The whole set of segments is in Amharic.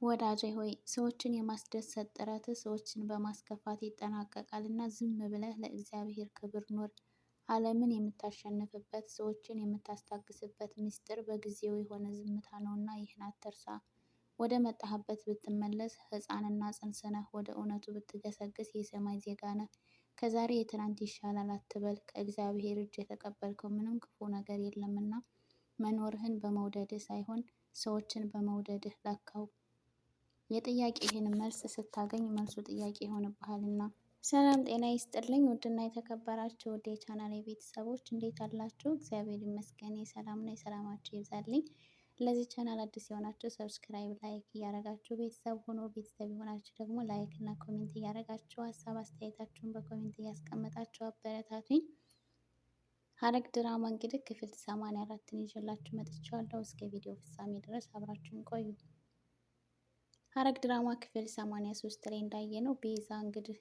ወዳጄ ሆይ ሰዎችን የማስደሰት ጥረትህ ሰዎችን በማስከፋት ይጠናቀቃል እና ዝም ብለህ ለእግዚአብሔር ክብር ኑር። ዓለምን የምታሸንፍበት ሰዎችን የምታስታግስበት ምስጢር በጊዜው የሆነ ዝምታ ነውና ይህን አትርሳ። ወደ መጣህበት ብትመለስ ሕፃንና ጽንስ ነህ። ወደ እውነቱ ብትገሰግስ የሰማይ ዜጋ ነህ። ከዛሬ የትናንት ይሻላል አትበል። ከእግዚአብሔር እጅ የተቀበልከው ምንም ክፉ ነገር የለምና መኖርህን በመውደድህ ሳይሆን ሰዎችን በመውደድህ ለካው። የጥያቄህን መልስ ስታገኝ መልሱ ጥያቄ ይሆንብሃልና። ሰላም ጤና ይስጥልኝ ውድና የተከበራችሁ ውድ የቻናሌ ቤተሰቦች እንዴት አላችሁ? እግዚአብሔር ይመስገን ሰላም ነኝ። ሰላማችሁ ይብዛልኝ። ለዚህ ቻናል አዲስ የሆናችሁ ሰብስክራይብ፣ ላይክ እያደረጋችሁ ቤተሰብ ሆኖ ቤተሰብ የሆናችሁ ደግሞ ላይክ እና ኮሜንት እያደረጋችሁ ሀሳብ አስተያየታችሁን በኮሜንት እያስቀመጣችሁ አበረታቱኝ። ሐረግ ድራማ እንግዲህ ክፍል 84ን ይዤላችሁ መጥቻለሁ። እስከ ቪዲዮ ፍጻሜ ድረስ አብራችሁን ቆዩ። ሐረግ ድራማ ክፍል 83 ላይ እንዳየነው ቤዛ እንግዲህ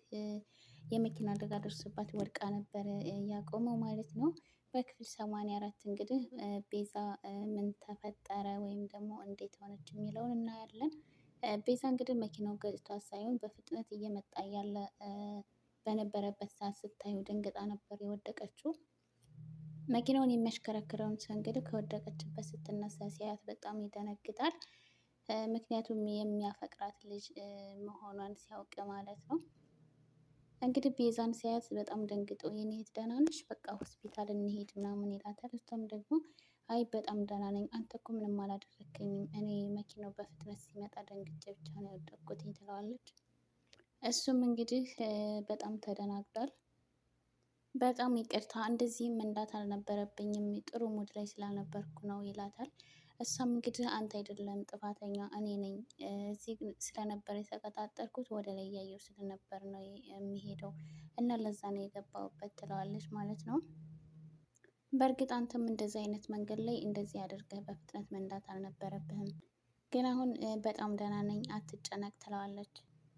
የመኪና አደጋ ደርሶባት ወድቃ ነበር ያቆመው ማለት ነው። በክፍል 84 እንግዲህ ቤዛ ምን ተፈጠረ ወይም ደግሞ እንዴት ሆነች የሚለውን እናያለን። ቤዛ እንግዲህ መኪናው ገጭቷት ሳይሆን በፍጥነት እየመጣ ያለ በነበረበት ሰዓት ስታዩ ደንግጣ ነበር የወደቀችው። መኪናውን የሚያሽከረክረውን ሰው እንግዲህ ከወደቀችበት ስትነሳ ሲያያት በጣም ይደነግጣል። ምክንያቱም የሚያፈቅራት ልጅ መሆኗን ሲያውቅ ማለት ነው። እንግዲህ ቤዛን ሲያያት በጣም ደንግጦ የኔ እህት ደህና ነሽ? በቃ ሆስፒታል እንሄድ ምናምን ይላታል። እሷም ደግሞ አይ በጣም ደህና ነኝ፣ አንተ እኮ ምንም አላደረከኝም፣ እኔ መኪናው በፍጥነት ሲመጣ ደንግጬ ብቻ ነው የወደቅኩት ትለዋለች። እሱም እንግዲህ በጣም ተደናግጧል። በጣም ይቅርታ እንደዚህም መንዳት አልነበረብኝም፣ ጥሩ ሙድ ላይ ስላልነበርኩ ነው ይላታል። እሷም እንግዲህ አንተ አይደለም ጥፋተኛ እኔ ነኝ፣ እዚህ ስለነበር የተቀጣጠርኩት ወደ ላይ እያየሁ ስለነበር ነው የሚሄደው እና ለዛ ነው የገባሁበት ትለዋለች ማለት ነው። በእርግጥ አንተም እንደዚህ አይነት መንገድ ላይ እንደዚህ አድርገህ በፍጥነት መንዳት አልነበረብህም፣ ግን አሁን በጣም ደህና ነኝ አትጨነቅ ትለዋለች።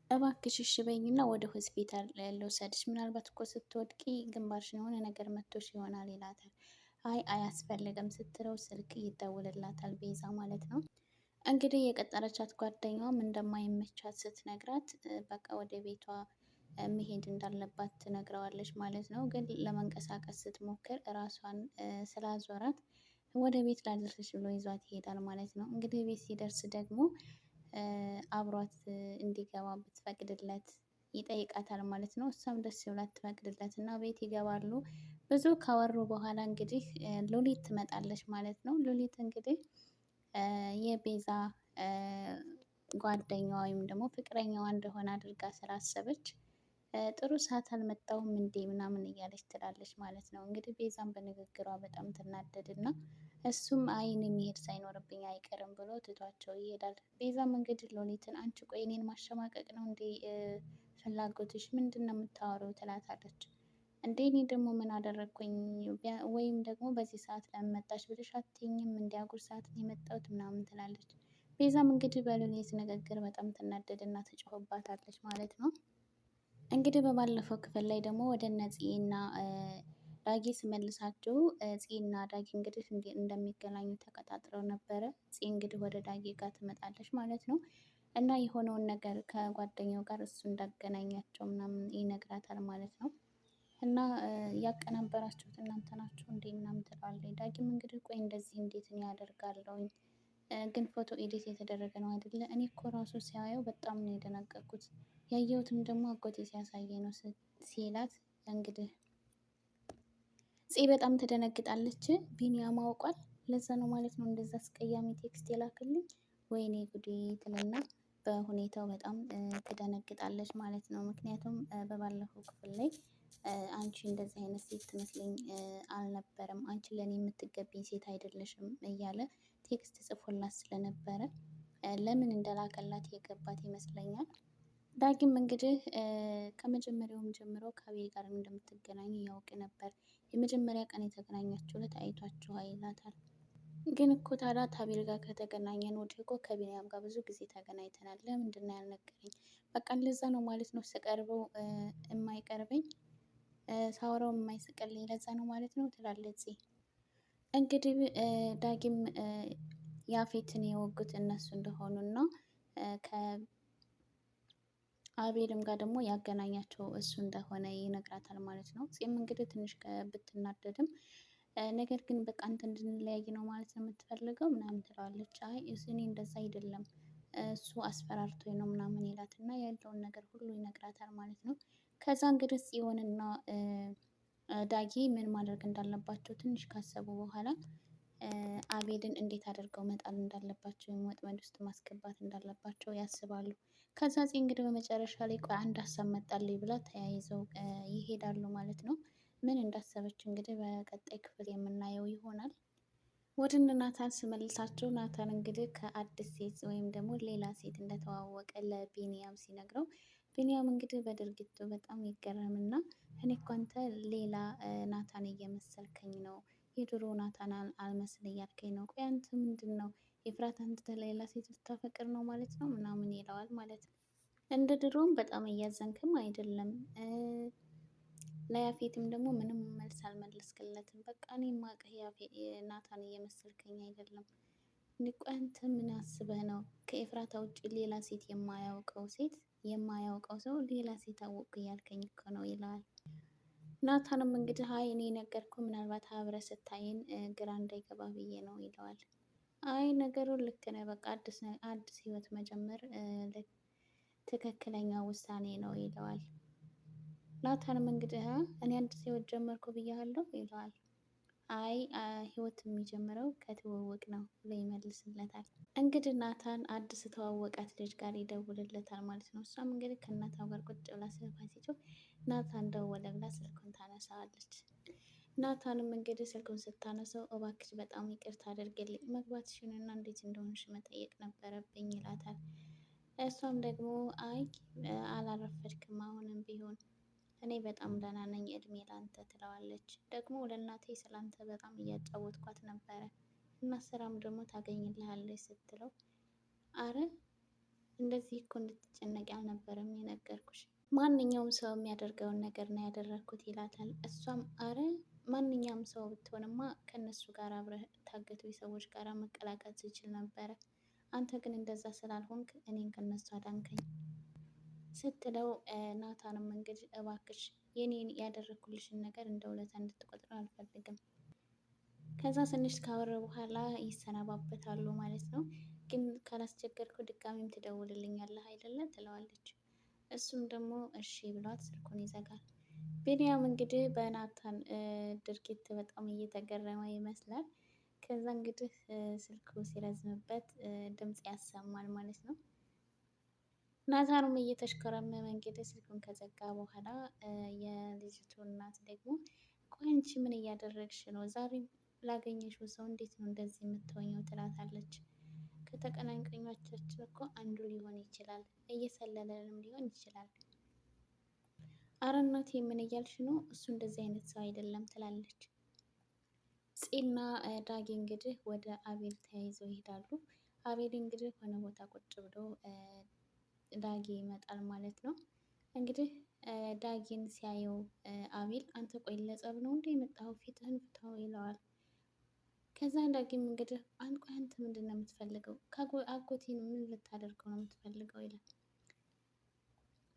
እባክሽ እሺ በይኝና ወደ ሆስፒታል ልውሰድሽ፣ ምናልባት እኮ ስትወድቂ ግንባርሽን የሆነ ነገር መቶሽ ይሆናል ይላታል። አይ አያስፈልግም ስትለው ስልክ ይደውልላታል ቤዛ ማለት ነው። እንግዲህ የቀጠረቻት ጓደኛዋም እንደማይመቻት ስትነግራት በቃ ወደ ቤቷ መሄድ እንዳለባት ትነግረዋለች ማለት ነው። ግን ለመንቀሳቀስ ስትሞክር እራሷን ስላዞራት ወደ ቤት ላድርስሽ ብሎ ይዟት ይሄዳል ማለት ነው። እንግዲህ ቤት ሲደርስ ደግሞ አብሯት እንዲገባ ብትፈቅድለት ይጠይቃታል ማለት ነው። እሷም ደስ ብላት ትፈቅድለት እና ቤት ይገባሉ። ብዙ ካወሩ በኋላ እንግዲህ ሉሊት ትመጣለች ማለት ነው። ሉሊት እንግዲህ የቤዛ ጓደኛዋ ወይም ደግሞ ፍቅረኛዋ እንደሆነ አድርጋ ስላሰበች ጥሩ ሰዓት አልመጣሁም እንዴ ምናምን እያለች ትላለች ማለት ነው። እንግዲህ ቤዛም በንግግሯ በጣም ትናደድና እሱም አይን የሚሄድ ሳይኖርብኝ አይቀርም ብሎ ትቷቸው ይሄዳል። ቤዛም እንግዲህ ሉሊትን አንቺ ቆይ እኔን ማሸማቀቅ ነው እንዴ ፍላጎትሽ ምንድን ነው የምታወሪው? ትላታለች። እንዴ እኔ ደግሞ ምን አደረግኩኝ? ወይም ደግሞ በዚህ ሰዓት ለምን መጣሽ ብለሽ አትይኝም? እንዲያጉር ሰዓት ነው የመጣሁት ምናምን ትላለች። ቤዛም እንግዲህ በሉሊት ንግግር በጣም ትናደድና ትጮህባታለች ማለት ነው። እንግዲህ በባለፈው ክፍል ላይ ደግሞ ወደ እነ ፂና ዳጊ ስመልሳችሁ ፂና ዳጊ እንግዲህ እንደሚገናኙ ተቀጣጥረው ነበረ። ፂ እንግዲህ ወደ ዳጊ ጋር ትመጣለች ማለት ነው እና የሆነውን ነገር ከጓደኛው ጋር እሱ እንዳገናኛቸው ምናምን ይነግራታል ማለት ነው። እና ያቀናበራችሁት እናንተ ናችሁ እንዴ ምናምን ትላለች። ዳጊም እንግዲህ ቆይ እንደዚህ እንዴት እኔ አደርጋለሁኝ? ግን ፎቶ ኤዲት የተደረገ ነው አይደለ? እኔ እኮ ራሱ ሲያየው በጣም ነው የደነገጥኩት። ያየሁትም ደግሞ አጎቴ ሲያሳየኝ ነው ሲላት እንግዲህ ፂ በጣም ትደነግጣለች። ቢኒያም አውቋል። ለዛ ነው ማለት ነው እንደዛ አስቀያሚ ቴክስት የላክልኝ። ወይኔ ጉዴ ትልና በሁኔታው በጣም ትደነግጣለች ማለት ነው። ምክንያቱም በባለፈው ክፍል ላይ አንቺ እንደዚህ አይነት ሴት ትመስለኝ አልነበረም፣ አንቺ ለእኔ የምትገቢኝ ሴት አይደለሽም እያለ ቴክስት ጽፎላት ስለነበረ ለምን እንደላከላት የገባት ይመስለኛል። ዳጊም እንግዲህ ከመጀመሪያውም ጀምሮ ከአቤል ጋር እንደምትገናኙ ያውቅ ነበር። የመጀመሪያ ቀን የተገናኛችሁ ዕለት አይቷችኋል ይላታል። ግን እኮ ታዲያ ከአቤል ጋር ከተገናኘን ወዲህ እኮ ከቢኒያም ጋር ብዙ ጊዜ ተገናኝተናል። ለምንድን ነው ያልነገረኝ? በቃ እንደዛ ነው ማለት ነው። ስቀርበው የማይቀርበኝ ሳወራው የማይስቅልኝ ለዛ ነው ማለት ነው ትላለች። እንግዲህ ዳጊም ያፌትን የወጉት እነሱ እንደሆኑና ከአቤልም ጋር ደግሞ ያገናኛቸው እሱ እንደሆነ ይነግራታል ማለት ነው። ፂም እንግዲህ ትንሽ ብትናደድም ነገር ግን በቃ አንተ እንድንለያይ ነው ማለት ነው የምትፈልገው ምናምን ትለዋለች። አይ እኔ እንደዛ አይደለም እሱ አስፈራርቶኝ ነው ምናምን ይላትና ያለውን ነገር ሁሉ ይነግራታል ማለት ነው። ከዛ እንግዲህ ጽዮንና ዳጊ ምን ማድረግ እንዳለባቸው ትንሽ ካሰቡ በኋላ አቤልን እንዴት አድርገው መጣል እንዳለባቸው ወይም ወጥመድ ውስጥ ማስገባት እንዳለባቸው ያስባሉ። ከዛ ጽ እንግዲህ በመጨረሻ ላይ ቆይ አንድ ሀሳብ መጣልኝ ብላ ተያይዘው ይሄዳሉ ማለት ነው። ምን እንዳሰበች እንግዲህ በቀጣይ ክፍል የምናየው ይሆናል። ወደ እነ ናታን ስመልሳቸው ናታን እንግዲህ ከአዲስ ሴት ወይም ደግሞ ሌላ ሴት እንደተዋወቀ ለቢኒያም ሲነግረው ቢኒያም እንግዲህ በድርጊቱ በጣም ይገረምና እኔ እኮ አንተ ሌላ ናታን እየመሰልከኝ ነው፣ የድሮ ናታን አልመስል እያልከኝ ነው። ቆይ አንተ ምንድን ነው ኤፍራታን ትተህ ሌላ ሴት ልታፈቅር ነው ማለት ነው ምናምን ይለዋል ማለት ነው። እንደ ድሮም በጣም እያዘንክም አይደለም። ለያፌትም ደግሞ ምንም መልስ አልመለስክለትም። በቃ እኔ የማውቅህ ናታን እየመሰልከኝ አይደለም። ቆይ አንተ ምን አስበህ ነው ከኤፍራታ ውጭ ሌላ ሴት የማያውቀው ሰው ሌላ ሴት አወቅኩ እያልከኝ እኮ ነው ይለዋል። ናታንም እንግዲህ አይ እኔ ነገርኩህ ምናልባት አብረህ ስታይን ግራ እንዳይገባ ብዬ ነው ይለዋል። አይ ነገሩን ልክ ነህ፣ በቃ አዲስ ህይወት መጀመር ትክክለኛ ውሳኔ ነው ይለዋል። ናታንም እንግዲህ እኔ አዲስ ህይወት ጀመርኩ ብያለሁ ይለዋል። አይ ህይወት የሚጀምረው ከትውውቅ ነው ብሎ ይመልስለታል። እንግዲህ ናታን አዲስ ተዋወቃት ልጅ ጋር ይደውልለታል ማለት ነው። እሷም እንግዲህ ከእናቷ ጋር ቁጭ ብላ ስልኳን ሲጮህ ናታን ደወለ ብላ ስልኩን ታነሳዋለች። ናታንም እንግዲህ ስልኩን ስታነሳው እባክሽ በጣም ይቅርታ አድርግልኝ መግባትሽንና እንዴት እንደሆንሽ መጠየቅ ነበረብኝ ይላታል። እሷም ደግሞ አይ አላረፈድክም አሁንም ቢሆን እኔ በጣም ደህና ነኝ እድሜ ላንተ ትለዋለች። ደግሞ ለእናቴ ስላንተ በጣም እያጫወትኳት ነበረ እና ስራም ደግሞ ታገኝልሃለች ስትለው አረ እንደዚህ እኮ እንድትጨነቂ አልነበረም የነገርኩሽ፣ ማንኛውም ሰው የሚያደርገውን ነገር ነው ያደረግኩት ይላታል። እሷም አረ ማንኛውም ሰው ብትሆንማ ከእነሱ ጋር አብረህ ታገቱ ሰዎች ጋር መቀላቀል ትችል ነበረ፣ አንተ ግን እንደዛ ስላልሆንክ እኔን ከነሱ አዳንከኝ ስትለው ናታንም እንግዲህ እባክሽ የኔን ያደረግኩልሽን ነገር እንደ ውለታ እንድትቆጥረው አልፈልግም። ከዛ ትንሽ ካወረ በኋላ ይሰነባበታሉ ማለት ነው። ግን ካላስቸገርኩ ድጋሚም ትደውልልኛለህ አይደለ ትለዋለች። እሱም ደግሞ እሺ ብሏት ስልኩን ይዘጋል። ቢኒያም እንግዲህ በናታን ድርጊት በጣም እየተገረመ ይመስላል። ከዛ እንግዲህ ስልኩ ሲረዝምበት ድምፅ ያሰማል ማለት ነው። ናታንም እየተሽከረመመ እንግዲህ ስልኩን ከዘጋ በኋላ የልጅቱ እናት ደግሞ ቆይ አንቺ ምን እያደረግሽ ነው? ዛሬም ላገኘሽው ሰው እንዴት ነው እንደዚህ የምትሆኘው? ትላታለች። ከተቀናቃኞቻችን እኮ አንዱ ሊሆን ይችላል፣ እየሰለለንም ሊሆን ይችላል። አረ እናቴ ምን እያልሽ ነው? እሱ እንደዚህ አይነት ሰው አይደለም ትላለች። ፂና ዳጊ እንግዲህ ወደ አቤል ተያይዘው ይሄዳሉ። አቤል እንግዲህ ሆነ ቦታ ቁጭ ብሎ ዳጊ ይመጣል ማለት ነው። እንግዲህ ዳጊን ሲያየው አቤል አንተ ቆይ ለጸብ ነው እንዴ የመጣኸው? ፊትህን ፍታው ይለዋል። ከዛ ዳጊም እንግዲህ ቆይ አንተ ምንድን ነው የምትፈልገው? አጎቴን ምን ልታደርገው ነው የምትፈልገው? ይላል።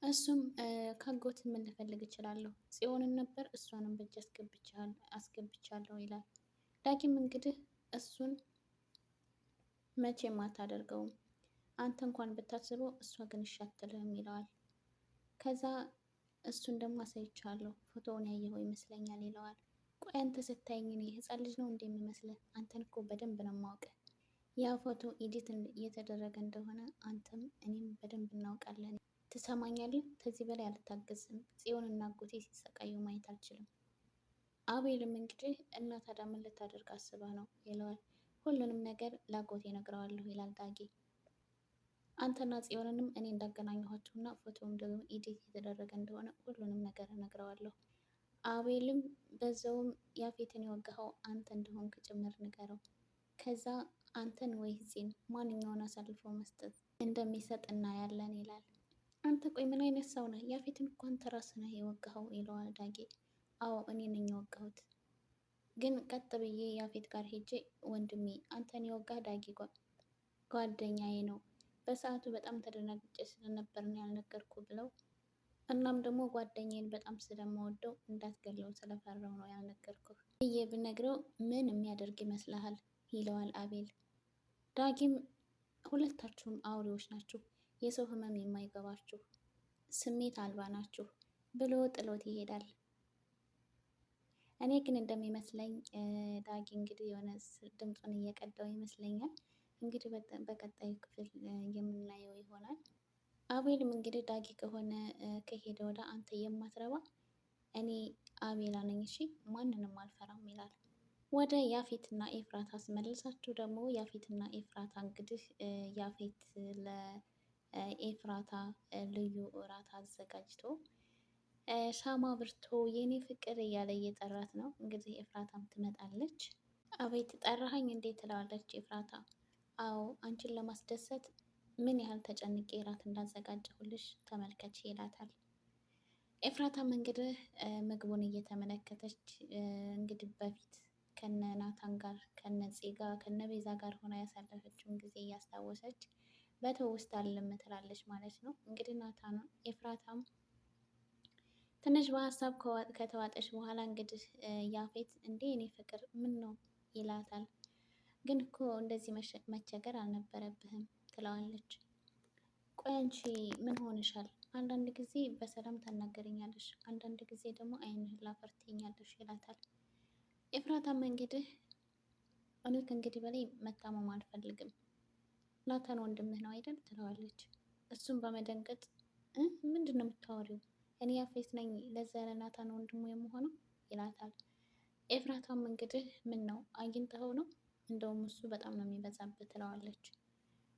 እሱም ከአጎት ምን ልፈልግ እችላለሁ? ጽዮንን ነበር እሷንም በእጅ አስገብቻለሁ ይላል። ዳጊም እንግዲህ እሱን መቼም አታደርገውም፣ አንተ እንኳን ብታስበው እሷ ግን እሺ አትልህም ይለዋል። ከዛ እሱን ደግሞ አሳይቻለሁ ፎቶውን ያየኸው ይመስለኛል ይለዋል። ቆይ አንተ ስታይኝ እኔ ህፃን ልጅ ነው እንደሚመስልህ? አንተን እኮ በደንብ ነው የማውቅህ። ያ ፎቶ ኤዲት እየተደረገ እንደሆነ አንተም እኔም በደንብ እናውቃለን። ትሰማኛለህ? ከዚህ በላይ አልታገስም። ጽዮንና አጎቴ ሲሰቃዩ ማየት አልችልም። አቤልም እንግዲህ እና ታዲያ ምን ልታደርግ አስበህ ነው ይለዋል። ሁሉንም ነገር ላጎቴ እነግረዋለሁ ይላል ዳጊ። አንተና ጽዮንንም እኔ እንዳገናኘኋቸውና ፎቶውም ደግሞ ኤዲት የተደረገ እንደሆነ ሁሉንም ነገር እነግረዋለሁ። አቤልም በዛውም ያፌትን የወጋኸው አንተ እንደሆንክ ጭምር ንገረው። ከዛ አንተን ወይ ፂን ማንኛውን አሳልፎ መስጠት እንደሚሰጥ እናያለን ይላል። አንተ ቆይ ምን አይነት ሰው ነህ? ያፌትን እኮ አንተ ራስህ ነህ የወጋኸው ይለዋል ዳጊ። አዎ እኔ ነኝ የወጋሁት፣ ግን ቀጥ ብዬ ያፌት ጋር ሄጄ ወንድሜ አንተን የወጋህ ዳጊ ጓደኛዬ ነው፣ በሰዓቱ በጣም ተደናግጬ ስለነበር ነው ያልነገርኩ ብለው እናም ደግሞ ጓደኛዬን በጣም ስለምወደው እንዳትገለው ስለፈራው ነው ያልነገርኩህ ብዬ ብነግረው ምን የሚያደርግ ይመስልሃል? ይለዋል አቤል። ዳጊም ሁለታችሁም አውሬዎች ናችሁ፣ የሰው ህመም የማይገባችሁ ስሜት አልባ ናችሁ ብሎ ጥሎት ይሄዳል። እኔ ግን እንደሚመስለኝ ዳጊ እንግዲህ የሆነ ድምፁን እየቀዳው ይመስለኛል። እንግዲህ በቀጣዩ ክፍል የምናየው ይሆናል። አቤልም እንግዲህ ዳጊ ከሆነ ከሄደ ወደ አንተ የማትረባ እኔ አቤላ ነኝ፣ እሺ ማንንም አልፈራም ይላል። ወደ ያፌትና ኤፍራታ አስመልሳችሁ ደግሞ ያፌትና ኤፍራታ እንግዲህ ያፌት ለኤፍራታ ልዩ እራት አዘጋጅቶ ሻማ ብርቶ የኔ ፍቅር እያለ እየጠራት ነው። እንግዲህ ኤፍራታም ትመጣለች። አቤት ጠራኸኝ እንዴት ትለዋለች ኤፍራታ። አዎ አንቺን ለማስደሰት ምን ያህል ተጨንቄ እራት እንዳዘጋጀሁልሽ ተመልከች ይላታል። ኤፍራታም እንግዲህ ምግቡን እየተመለከተች እንግዲህ በፊት ከነ ናታን ጋር ከነ ፄ ጋር ከነ ቤዛ ጋር ሆና ያሳለፈችውን ጊዜ እያስታወሰች በትውስታ ልም ትላለች ማለት ነው። እንግዲህ ናታን ኤፍራታም ትንሽ በሀሳብ ከተዋጠች በኋላ እንግዲህ ያፌት እንዴ እኔ ፍቅር ምን ነው ይላታል። ግን እኮ እንደዚህ መቸገር አልነበረብህም ትለዋለች። ቆይ አንቺ ምን ሆንሻል? አንዳንድ ጊዜ በሰላም ታናገረኛለሽ፣ አንዳንድ ጊዜ ደግሞ ዓይንህን ላፈር ትይኛለሽ ይላታል። ኤፍራታም እንግዲህ እኔ ከእንግዲህ በላይ መታመም አልፈልግም፣ ናታን ወንድምህ ነው አይደል ትለዋለች። እሱም በመደንገጥ ምንድን ነው የምታወሪው? እኔ ያፌት ነኝ ለዛ ለናታን ወንድሙ የምሆነው ይላታል። ኤፍራታም እንግዲህ ምን ነው አግኝተኸው ነው? እንደውም እሱ በጣም ነው የሚበዛበት ትለዋለች።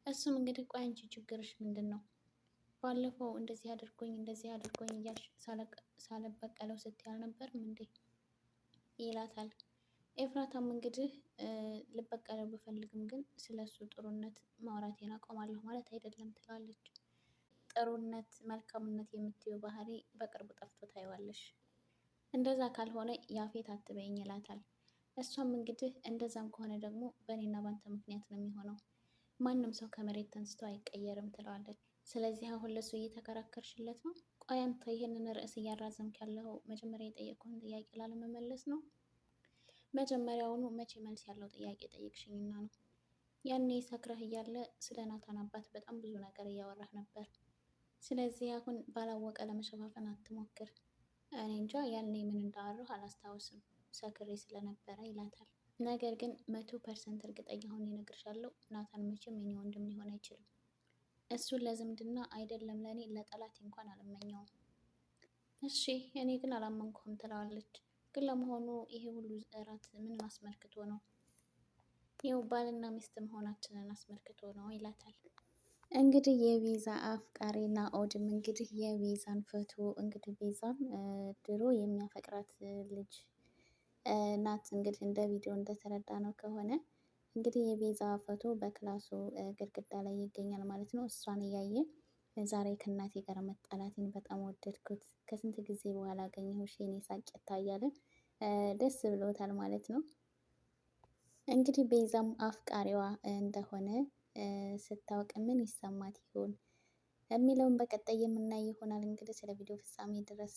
እሱም እንግዲህ ቆይ አንቺ ችግርሽ ምንድን ነው? ባለፈው እንደዚህ አድርጎኝ እያልሽ ሳልበቀለው ስትይ አልነበርም እንዴ ይላታል። ኤፍራታም እንግዲህ ልበቀለው ብፈልግም ግን ስለሱ ጥሩነት ማውራቴን አቆማለሁ ማለት አይደለም ትላለች። ጥሩነት መልካምነት የምትይው ባህሪ በቅርቡ ጠፍቶ ታይዋለሽ። እንደዛ ካልሆነ ያፌት አትበይኝ ይላታል። እሷም እንግዲህ እንደዛም ከሆነ ደግሞ በእኔና ባንተ ምክንያት ነው የሚሆነው፣ ማንም ሰው ከመሬት ተንስቶ አይቀየርም ትለዋለች። ስለዚህ አሁን ለሱ እየተከራከርሽለት ነው? ቆይ አንተ ይህንን ርዕስ እያራዘምክ ያለው መጀመሪያ የጠየቅኩህን ጥያቄ ላለመመለስ ነው? መጀመሪያውኑ መቼ መልስ ያለው ጥያቄ ጠየቅሽኝና ነው? ያኔ ሰክረህ እያለ ስለ ናታን አባት በጣም ብዙ ነገር እያወራህ ነበር። ስለዚህ አሁን ባላወቀ ለመሸፋፈን አትሞክር። እኔ እንጃ ያኔ ምን እንዳወራሁ አላስታውስም ሰክሬ ስለነበረ ይላታል። ነገር ግን 100% እርግጠኛ ሆኜ እነግርሻለሁ ናታን መቼም የኔ ወንድም ሊሆን አይችልም። እሱን ለዝምድና አይደለም ለእኔ ለጠላቴ እንኳን አልመኘውም። እሺ እኔ ግን አላመንኩም ትለዋለች። ግን ለመሆኑ ይሄ ሁሉ እራት ምን አስመልክቶ ነው? ይኸው ባልና ሚስት መሆናችንን አስመልክቶ ነው ይላታል። እንግዲህ የቤዛ አፍቃሪ ናኦድም እንግዲህ የቤዛን ፎቶ እንግዲህ ቤዛም ድሮ የሚያፈቅራት ልጅ ናት። እንግዲህ እንደ ቪዲዮ እንደተረዳ ነው ከሆነ እንግዲህ የቤዛ ፎቶ በክላሱ ግድግዳ ላይ ይገኛል ማለት ነው። እሷን እያየ ዛሬ ከእናቴ ጋር መጣላቴን በጣም ወደድኩት፣ ከስንት ጊዜ በኋላ አገኘሁሽ የኔ ሳቂታ እያለ ደስ ብሎታል ማለት ነው። እንግዲህ ቤዛም አፍቃሪዋ እንደሆነ ስታውቅ ምን ይሰማት ይሆን የሚለውን በቀጣይ የምናይ ይሆናል። እንግዲህ ስለ ቪዲዮ ፍጻሜ ድረስ